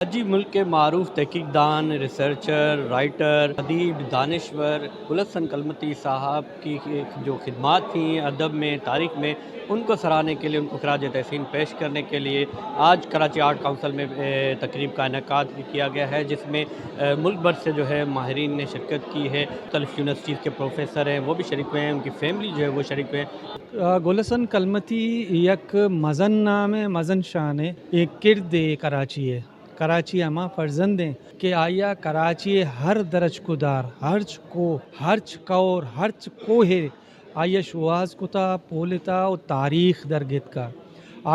جی، ملک کے معروف تحقیق دان، ریسرچر، رائٹر، ادیب، دانشور گلستان کلمتی صاحب کی جو خدمات تھیں ادب میں، تاریخ میں، ان کو سراہنے کے لیے، ان کو خراج تحسین پیش کرنے کے لیے آج کراچی آرٹ کونسل میں تقریب کا انعقاد کیا گیا ہے، جس میں ملک بھر سے جو ہے ماہرین نے شرکت کی ہے، مختلف یونیورسٹیز کے پروفیسر ہیں وہ بھی شریک ہوئے ہیں، ان کی فیملی جو ہے وہ شریک ہوئے ہیں۔ گلستان کلمتی یک مزن نام ہے، مزن شان ہے، ایک کرد کراچی ہے۔ کراچی ہما فرزند ہیں کہ آیا کراچی ہر درج کدار ہرچ کو ہرچ کور ہرچ کو ہے آیا شواز کتا پولتا و تاریخ درگت کا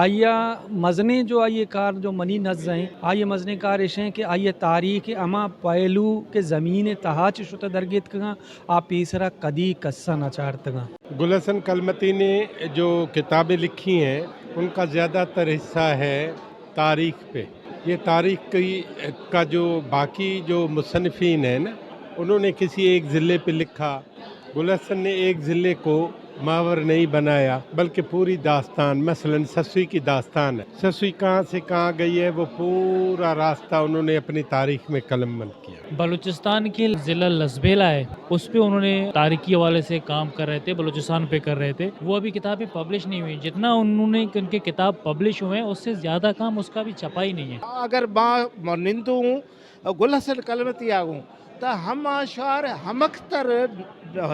آیا مزنے جو آئیے کار جو منی نز ہیں آئیے مزنے کار اشیں کہ آئیے تاریخ اما پہلو کے زمین تہاچ شتا درگت کا آپ تیسرا کدی قصہ نچارتگا۔ گلستان کلمتی نے جو کتابیں لکھی ہیں ان کا زیادہ تر حصہ ہے تاریخ پہ۔ یہ تاریخ کا جو باقی جو مصنفین ہیں نا، انہوں نے کسی ایک ضلع پہ لکھا، گلستان نے ایک ضلع کو محور نہیں بنایا بلکہ پوری داستان، مثلا سسوی کی داستان ہے، سسوی کہاں سے کہاں گئی ہے وہ پورا راستہ انہوں نے اپنی تاریخ میں قلم بند کیا۔ بلوچستان کے ضلع لسبیلا ہے، اس پہ انہوں نے تاریخی حوالے سے کام کر رہے تھے، بلوچستان پہ کر رہے تھے، وہ ابھی کتابیں پبلش نہیں ہوئی، جتنا انہوں نے ان کے کتاب پبلش ہوئے ہیں اس سے زیادہ کام اس کا بھی چھپا ہی نہیں ہے۔ اگر ماں نندو ہوں گلستان کلمتی آگوں تو ہم آشار ہم اختر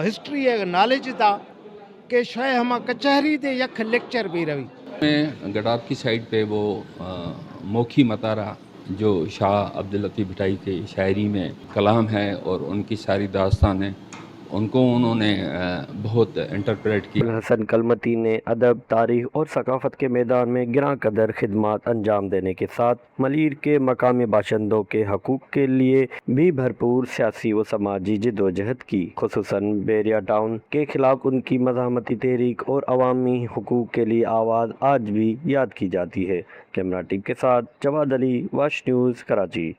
ہسٹری نالج دا کہ شاید ہم کچہری دے یک لیکچر بھی روی میں گڈاب کی سائڈ پہ وہ موکھی متارا جو شاہ عبداللطیف بھٹائی کے شاعری میں کلام ہے اور ان کی ساری داستان ہے، ان کو انہوں نے بہت انٹرپریٹ کی۔ گلستان کلمتی نے ادب، تاریخ اور ثقافت کے میدان میں گراں قدر خدمات انجام دینے کے ساتھ ملیر کے مقامی باشندوں کے حقوق کے لیے بھی بھرپور سیاسی و سماجی جدوجہد کی، خصوصاً بیریا ٹاؤن کے خلاف ان کی مزاحمتی تحریک اور عوامی حقوق کے لیے آواز آج بھی یاد کی جاتی ہے۔ کیمرہ ٹیم کے ساتھ جواد علی، واش نیوز، کراچی۔